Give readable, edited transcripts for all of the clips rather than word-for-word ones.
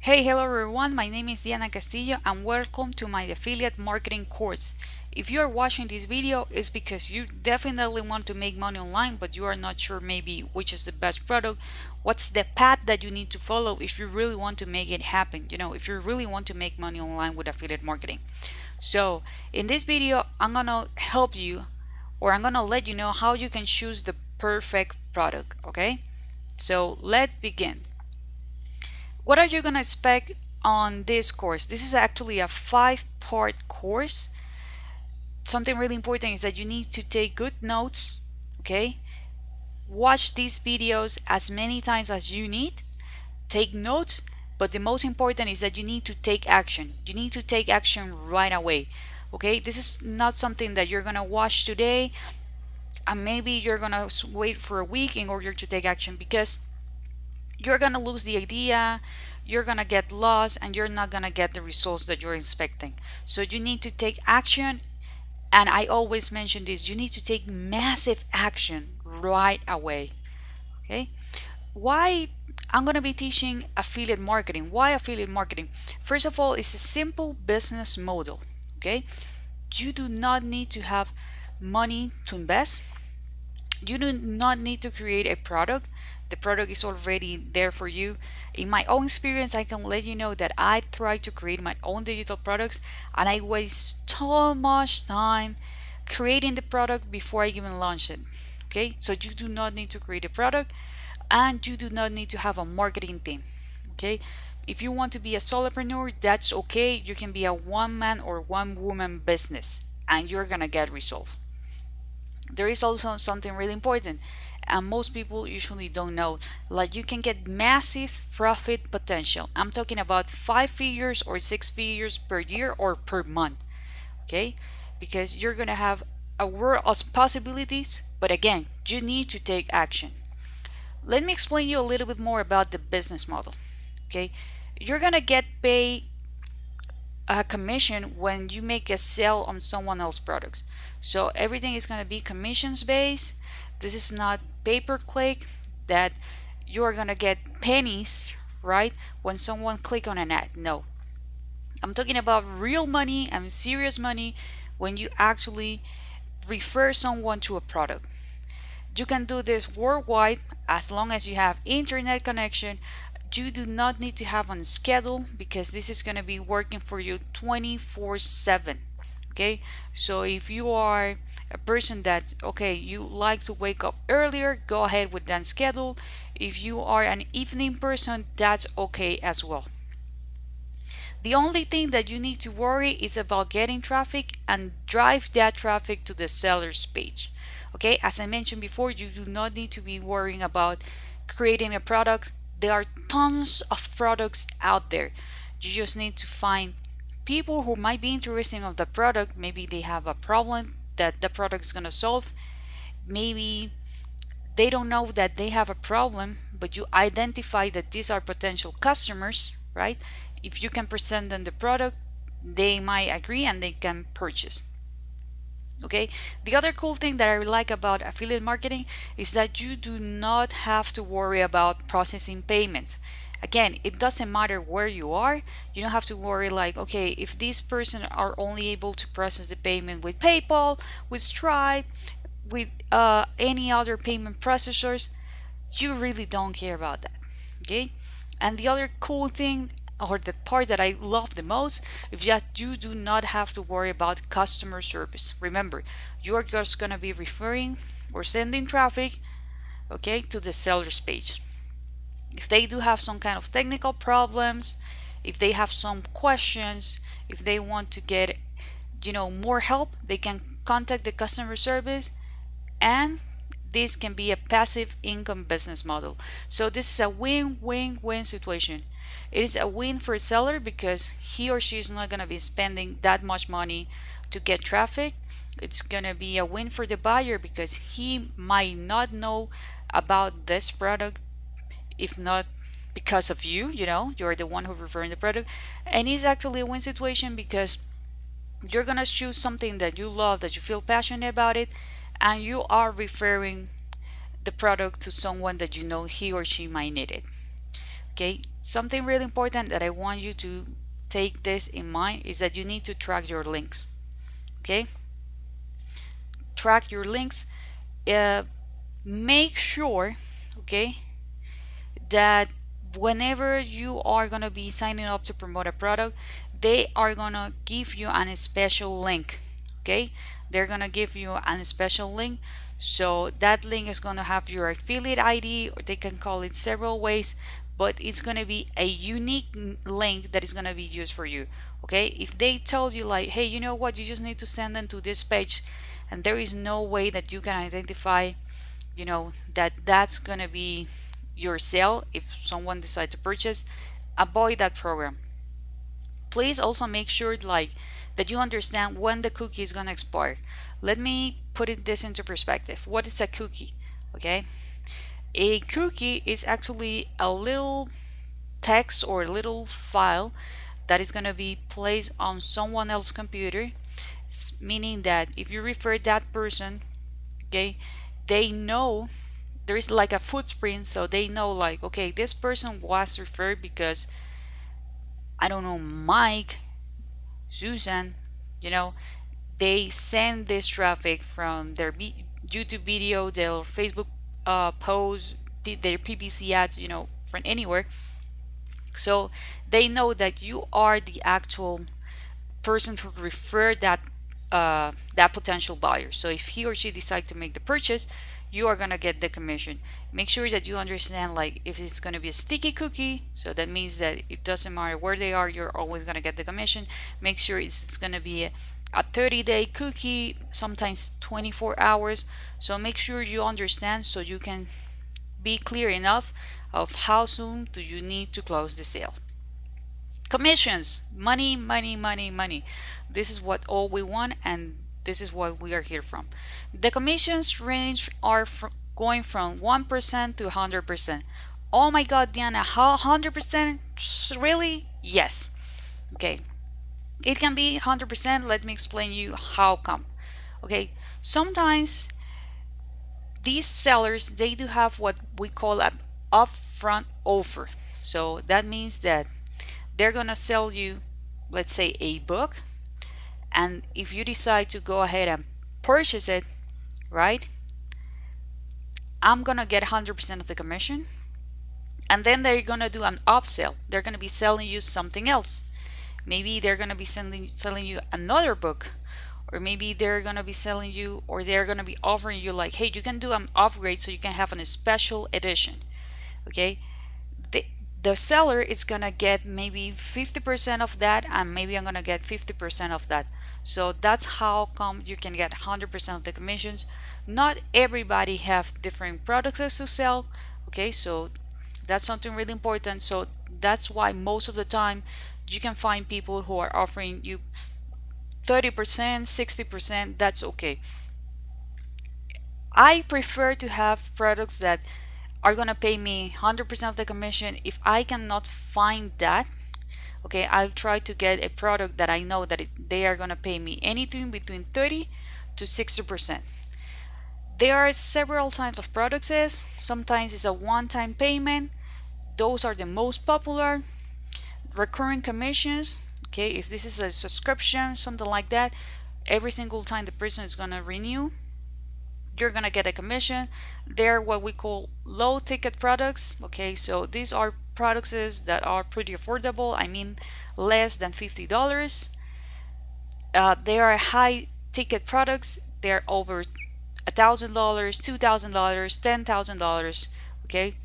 Hey, hello everyone. My name is Diana Castillo and welcome to my affiliate marketing course. If you are watching this video, it's because you definitely want to make money online, but you are not sure maybe which is the best product, what's the path that you need to follow if you really want to make it happen, if you really want to make money online with affiliate marketing. So, in this video, I'm gonna help you or I'm gonna let you know how you can choose the perfect product, okay? So, let's begin. What are you going to expect on this course? This is actually a 5-part course. Something really important is that you need to take good notes, okay? Watch these videos as many times as you need. Take notes, but the most important is that you need to take action. You need to take action right away, okay? This is not something that you're going to watch today and maybe you're going to wait for a week in order to take action because you're gonna lose the idea, you're gonna get lost, and you're not gonna get the results that you're expecting. So you need to take action, and I always mention this, you need to take massive action right away. Okay? Why I'm gonna be teaching affiliate marketing? Why affiliate marketing? First of all, it's a simple business model. Okay? You do not need to have money to invest. You do not need to create a product. The product is already there for you. In my own experience, I can let you know that I try to create my own digital products and I waste so much time creating the product before I even launch it. Okay, so you do not need to create a product and you do not need to have a marketing team. Okay, if you want to be a solopreneur, that's okay. You can be a one man or one woman business and you're gonna get results. There is also something really important and most people usually don't know, like you can get massive profit potential. I'm talking about 5 figures or 6 figures per year or per month. Okay, because you're gonna have a world of possibilities, but again, you need to take action. Let me explain you a little bit more about the business model. Okay, you're gonna get paid a commission when you make a sale on someone else's products. So everything is going to be commissions based. This is not pay per click that you're going to get pennies, right? When someone click on an ad. No. I'm talking about real money and serious money when you actually refer someone to a product. You can do this worldwide as long as you have internet connection. You do not need to have on schedule because this is going to be working for you 24/7. Okay, so if you are a person that okay you like to wake up earlier, go ahead with that schedule. If you are an evening person, that's okay as well. The only thing that you need to worry is about getting traffic and drive that traffic to the seller's page. Okay, as I mentioned before, you do not need to be worrying about creating a product. There are tons of products out there. You just need to find people who might be interested in the product. Maybe they have a problem that the product is going to solve. Maybe they don't know that they have a problem, but you identify that these are potential customers, right? If you can present them the product, they might agree and they can purchase. Okay, the other cool thing that I like about affiliate marketing is that you do not have to worry about processing payments. Again, it doesn't matter where you are. You don't have to worry like, okay, if this person are only able to process the payment with PayPal, with Stripe, with any other payment processors, you really don't care about that. Okay, and the other cool thing or the part that I love the most is that you do not have to worry about customer service. Remember, you are just going to be referring or sending traffic, okay, to the seller's page. If they do have some kind of technical problems, if they have some questions, if they want to get more help, they can contact the customer service, and this can be a passive income business model. So this is a win-win-win situation. It is a win for a seller because he or she is not going to be spending that much money to get traffic. It's going to be a win for the buyer because he might not know about this product if not because of you're the one who referring the product. And it's actually a win situation because you're going to choose something that you love, that you feel passionate about it, and you are referring the product to someone that you know he or she might need it. Okay, something really important that I want you to take this in mind is that you need to track your links. Okay, track your links. uh, Make sure, okay, that whenever you are going to be signing up to promote a product, they are going to give you an special link. Okay, they're going to give you an special link. So that link is going to have your affiliate ID, or they can call it several ways, but it's going to be a unique link that is going to be used for you. Okay, if they tell you like, hey, you know what, you just need to send them to this page, and there is no way that you can identify, that that's going to be your sale if someone decides to purchase, avoid that program. Please also make sure like that you understand when the cookie is going to expire. Let me put this into perspective. What is a cookie? Okay, a cookie is actually a little text or a little file that is going to be placed on someone else's computer, meaning that if you refer that person, okay, they know there is like a footprint, so they know like, okay, this person was referred because, I don't know, Mike, Susan, you know, they send this traffic from their YouTube video, their Facebook post, their PPC ads, from anywhere. So they know that you are the actual person to refer that potential buyer. So if he or she decide to make the purchase, you are gonna get the commission. Make sure that you understand like if it's gonna be a sticky cookie, so that means that it doesn't matter where they are, you're always gonna get the commission. Make sure it's gonna be a 30-day cookie, sometimes 24 hours. So make sure you understand so you can be clear enough of how soon do you need to close the sale. Commissions, money, money, money, money. This is what all we want, and this is what we are here from. The commissions range are going from 1% to 100%. Oh my god, Diana, how 100%? Really? Yes. Okay, it can be 100%. Let me explain you how come. Okay, sometimes these sellers, they do have what we call an upfront offer. So that means that they're gonna sell you, let's say, a book, and if you decide to go ahead and purchase it, right, I'm gonna get 100% of the commission. And then they're gonna do an upsell. They're gonna be selling you something else. Maybe they're gonna be selling you another book, or maybe they're gonna be selling you, or they're gonna be offering you like, hey, you can do an upgrade so you can have a special edition. Okay, the seller is gonna get maybe 50% of that, and maybe I'm gonna get 50% of that. So that's how come you can get 100% of the commissions. Not everybody have different products to sell. Okay, so that's something really important. So that's why most of the time you can find people who are offering you 30%, 60%. That's okay. I prefer to have products that are gonna pay me 100% of the commission. If I cannot find that, okay, I'll try to get a product that I know that they are gonna pay me anything between 30 to 60%. There are several types of products. Sometimes it's a one-time payment. Those are the most popular. Recurring commissions, okay, if this is a subscription, something like that, every single time the person is gonna renew, you're gonna get a commission. They're what we call low ticket products. Okay, so these are products that are pretty affordable. I mean, less than $50. They are high ticket products. They're over $1,000, $2,000, $10,000. Okay.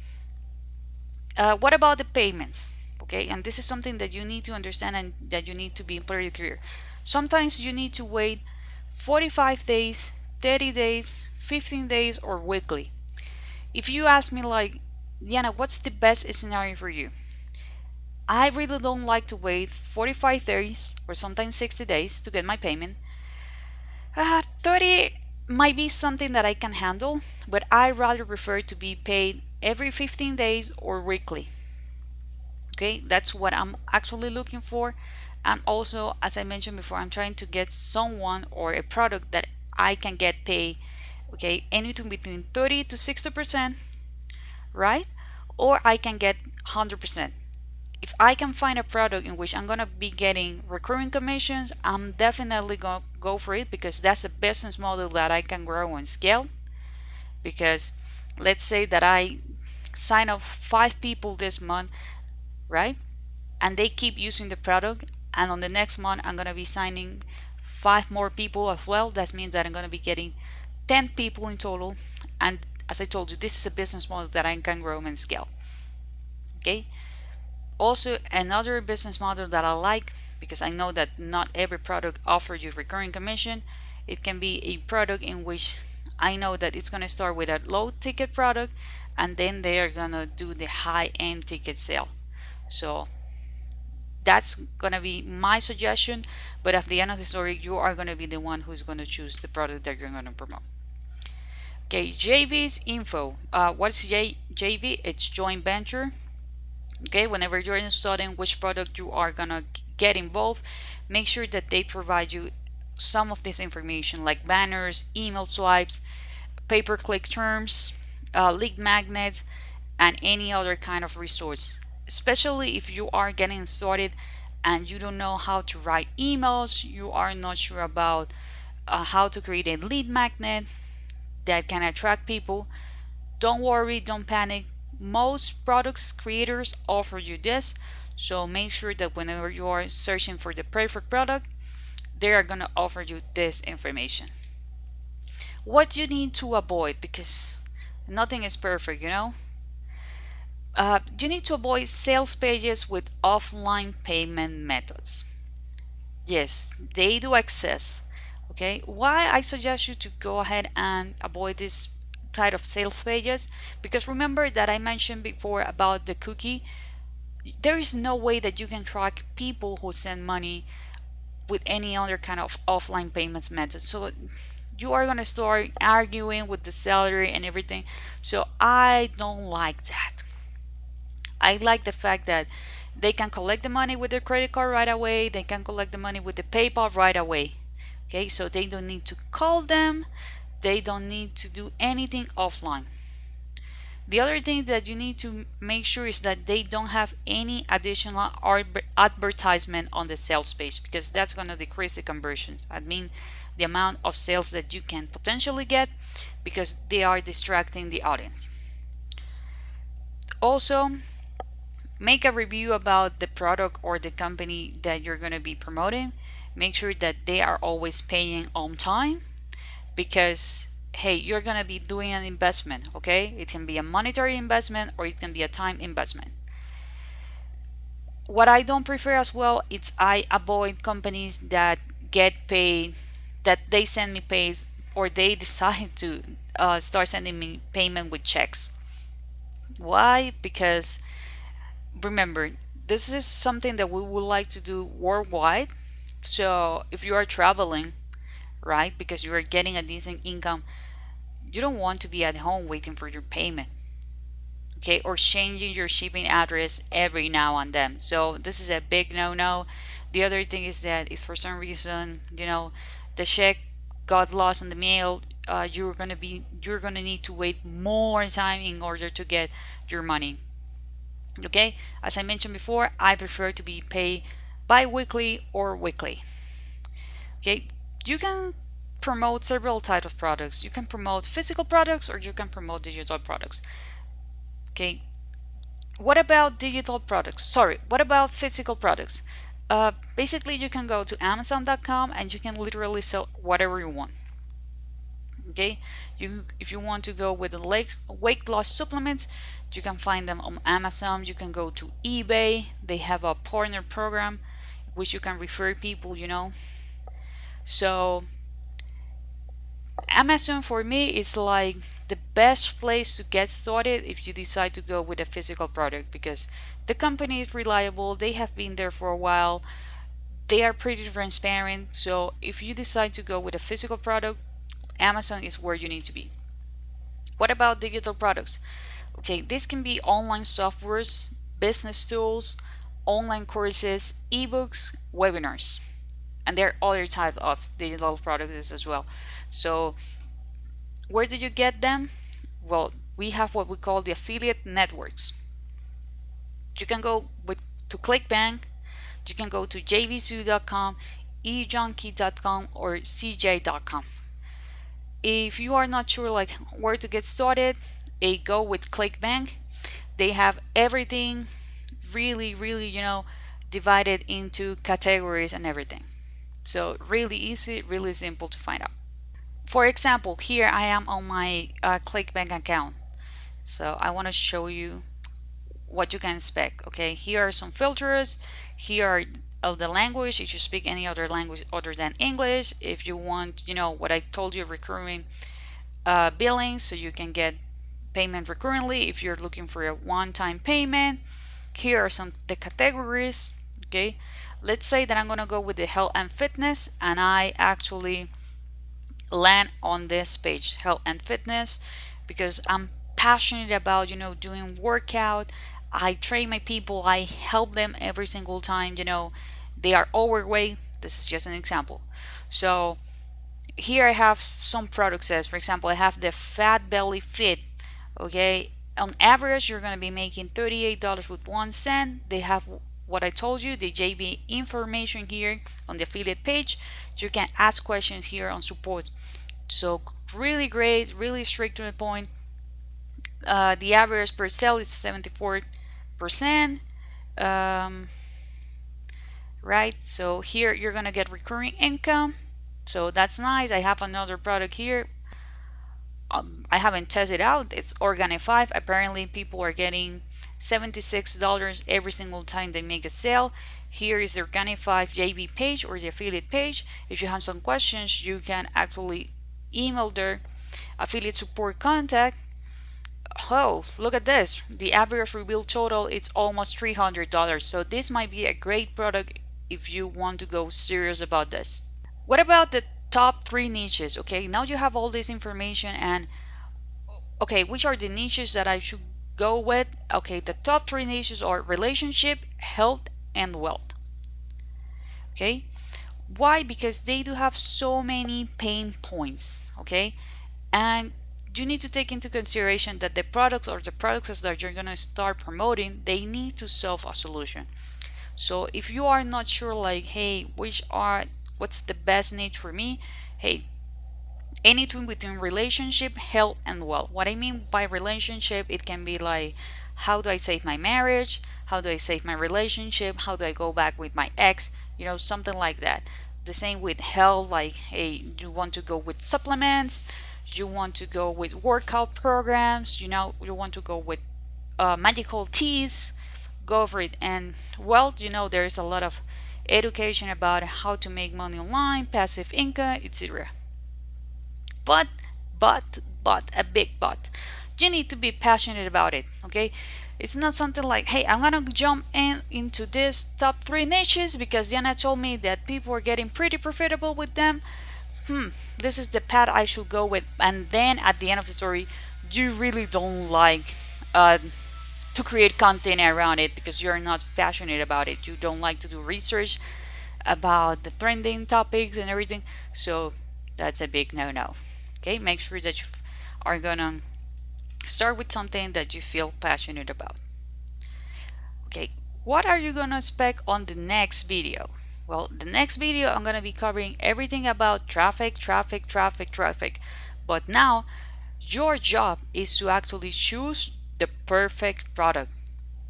What about the payments? Okay, and this is something that you need to understand and that you need to be pretty clear. Sometimes you need to wait 45 days, 30 days, 15 days, or weekly. If you ask me like, Diana, what's the best scenario for you? I really don't like to wait 45 days or sometimes 60 days to get my payment. 30 might be something that I can handle, but I rather prefer to be paid every 15 days or weekly. Okay, that's what I'm actually looking for. And also, as I mentioned before, I'm trying to get someone or a product that I can get paid, okay, anything between 30 to 60%, right? Or I can get 100%. if I can find a product in which I'm gonna be getting recurring commissions, I'm definitely gonna go for it, because that's a business model that I can grow and scale. Because let's say that I sign up 5 people this month, right? And they keep using the product, and on the next month I'm gonna be signing 5 more people as well. That means that I'm gonna be getting 10 people in total. And as I told you, this is a business model that I can grow and scale. Okay. Also, another business model that I like, because I know that not every product offers you recurring commission, it can be a product in which I know that it's going to start with a low ticket product, and then they are going to do the high end ticket sale. So that's going to be my suggestion, but at the end of the story, you are going to be the one who's going to choose the product that you're going to promote. Okay, JV's info. What's JV? It's joint venture. Okay, whenever you're studying which product you are gonna get involved, make sure that they provide you some of this information, like banners, email swipes, pay-per-click terms, lead magnets, and any other kind of resource. Especially if you are getting started and you don't know how to write emails, you are not sure about how to create a lead magnet that can attract people. Don't worry, don't panic. Most products creators offer you this, so make sure that whenever you are searching for the perfect product, they are going to offer you this information. What you need to avoid, because nothing is perfect, you need to avoid sales pages with offline payment methods. Yes, they do exist. Okay, why I suggest you to go ahead and avoid this type of sales pages? Because remember that I mentioned before about the cookie. There is no way that you can track people who send money with any other kind of offline payments method. So you are gonna start arguing with the seller and everything. So I don't like that. I like the fact that they can collect the money with their credit card right away. They can collect the money with the PayPal right away. Okay, so they don't need to call them. They don't need to do anything offline. The other thing that you need to make sure is that they don't have any additional advertisement on the sales page, because that's going to decrease the conversions. I mean, the amount of sales that you can potentially get, because they are distracting the audience. Also, make a review about the product or the company that you're going to be promoting. Make sure that they are always paying on time, because hey, you're going to be doing an investment. Okay, it can be a monetary investment or it can be a time investment. What I don't prefer as well is I avoid companies that get paid, that they send me pays, or they decide to start sending me payment with checks. Why? Because remember, this is something that we would like to do worldwide. So if you are traveling, right, because you are getting a decent income, you don't want to be at home waiting for your payment, okay, or changing your shipping address every now and then. So this is a big no-no. The other thing is that if for some reason, the check got lost in the mail, you're gonna need to wait more time in order to get your money. Okay, as I mentioned before, I prefer to be paid bi-weekly or weekly. Okay, you can promote several types of products. You can promote physical products or you can promote digital products. Okay, what about digital products? Sorry, what about physical products? Basically, you can go to Amazon.com and you can literally sell whatever you want. Okay, if you want to go with the weight loss supplements, you can find them on Amazon. You can go to eBay. They have a partner program which you can refer people. So Amazon for me is like the best place to get started if you decide to go with a physical product, because the company is reliable. They have been there for a while. They are pretty transparent. So if you decide to go with a physical product, Amazon is where you need to be. What about digital products? Okay, this can be online softwares, business tools, online courses, ebooks, webinars, and there are other types of digital products as well. So where do you get them? Well, we have what we call the affiliate networks. You can go to ClickBank, you can go to jvsu.com, ejunkie.com, or cj.com. If you are not sure like where to get started, go with ClickBank. They have everything really, divided into categories and everything. So really easy, really simple to find out. For example, here I am on my ClickBank account. So I want to show you what you can expect. Okay, here are some filters. Here are of the language, if you speak any other language other than English. If you want, what I told you, recurring billing, so you can get payment recurrently if you're looking for a one-time payment. Here are some the categories. Okay, let's say that I'm gonna go with the health and fitness, and I actually land on this page, health and fitness, because I'm passionate about doing workout. I train my people, I help them every single time they are overweight. This is just an example. So here I have some product says, for example, I have the Fat Belly Fit. Okay, on average you're going to be making $38 with 1 cent. They have what I told you, the JB information here on the affiliate page. You can ask questions here on support. So really great, really straight to the point. The average per sale is 74%. Right, so here you're gonna get recurring income, so that's nice. I have another product here. I haven't tested out. It's Organic 5. Apparently people are getting $76 every single time they make a sale. Here is the Organic 5 JB page or the affiliate page. If you have some questions, you can actually email their affiliate support contact. Oh, look at this. The average reveal total is almost $300. So this might be a great product if you want to go serious about this. What about the top 3 niches? Okay, now you have all this information, and okay, which are the niches that I should go with? Okay, the top 3 niches are relationship, health, and wealth. Okay, why? Because they do have so many pain points. Okay, and you need to take into consideration that the products or the products that you're going to start promoting, they need to solve a solution. So if you are not sure like, hey, what's the best niche for me? Hey, anything between relationship, health, and wealth. What I mean by relationship, it can be like, how do I save my marriage? How do I save my relationship? How do I go back with my ex? Something like that. The same with health, like, hey, you want to go with supplements, you want to go with workout programs, you want to go with magical teas, go for it. And wealth, there's a lot of education about how to make money online, passive income, etc. But a big but, you need to be passionate about it. Okay, it's not something like, hey, I'm gonna jump into this top 3 niches because Diana told me that people are getting pretty profitable with them. This is the path I should go with, and then at the end of the story you really don't like to create content around it because you're not passionate about it. You don't like to do research about the trending topics and everything. So that's a big no. Okay, make sure that you are gonna start with something that you feel passionate about. Okay, what are you gonna expect on the next video? Well, the next video I'm gonna be covering everything about traffic. But now your job is to actually choose the perfect product.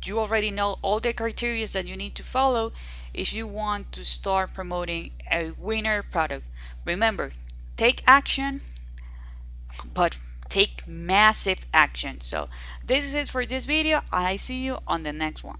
You already know all the criteria that you need to follow if you want to start promoting a winner product. Remember, take action, but take massive action. So this is it for this video, and I see you on the next one.